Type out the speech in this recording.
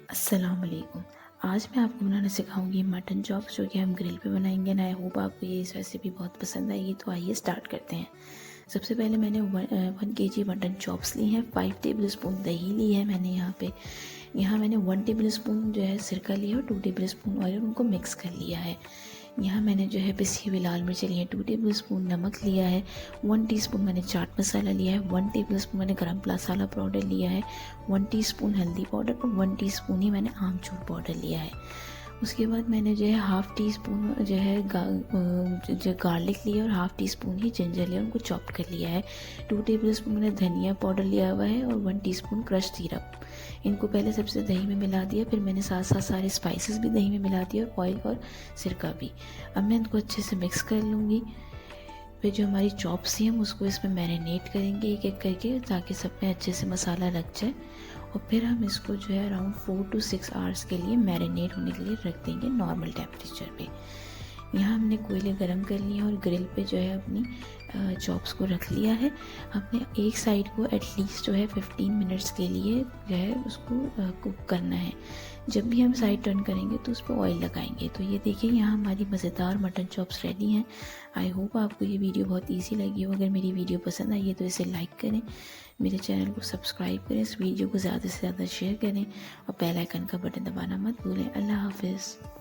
अस्सलाम वालेकुम। आज मैं आपको बनाना सिखाऊंगी मटन चॉप्स, जो कि हम ग्रिल पे बनाएंगे। एंड आई होप आपको ये रेसिपी बहुत पसंद आएगी। तो आइए स्टार्ट करते हैं। सबसे पहले मैंने 1 kg मटन चॉप्स ली हैं। 5 टेबल स्पून दही ली है मैंने यहाँ मैंने 1 टेबल स्पून जो है सिरका लिया और 2 टेबल स्पून ऑयल, उनको मिक्स कर लिया है। यहाँ मैंने जो है पिसी हुई लाल मिर्च ली है, 2 टेबल स्पून नमक लिया है, 1 टीस्पून मैंने चाट मसाला लिया है, 1 टेबल स्पून मैंने गरम मसाला पाउडर लिया है, 1 टीस्पून हल्दी पाउडर और 1 टीस्पून ही मैंने आमचूर पाउडर लिया है। उसके बाद मैंने जो है हाफ़ टी स्पून जो है गार्लिक लिया और हाफ़ टी स्पून ही जिंजर लिया, उनको चॉप कर लिया है। 2 टेबल स्पून मैंने धनिया पाउडर लिया हुआ है और 1 टीस्पून क्रश ज़ीरा। इनको पहले सबसे दही में मिला दिया, फिर मैंने साथ साथ सारे स्पाइसेस भी दही में मिला दिया और ऑयल और सिरका भी। अब मैं इनको अच्छे से मिक्स कर लूँगी। फिर जो हमारी चॉप्स हैं हम उसको इसमें मैरिनेट करेंगे एक एक करके, ताकि सब में अच्छे से मसाला लग जाए। और फिर हम इसको जो है अराउंड 4 to 6 आवर्स के लिए मैरिनेट होने के लिए रख देंगे नॉर्मल टेम्परेचर पे। यहाँ हमने कोयले गरम कर लिए और ग्रिल पे जो है अपनी चॉप्स को रख लिया है। हमने एक साइड को एटलीस्ट जो है 15 मिनट्स के लिए जो है उसको कुक करना है। जब भी हम साइड टर्न करेंगे तो उस पर ऑयल लगाएंगे। तो ये देखिए, यहाँ हमारी मज़ेदार मटन चॉप्स रेडी हैं। आई होप आपको ये वीडियो बहुत ईजी लगी हो। अगर मेरी वीडियो पसंद आई है तो इसे लाइक करें, मेरे चैनल को सब्सक्राइब करें, इस वीडियो को ज़्यादा से ज़्यादा शेयर करें और बेल आइकन का बटन दबाना मत भूलें। अल्लाह हाफिज़।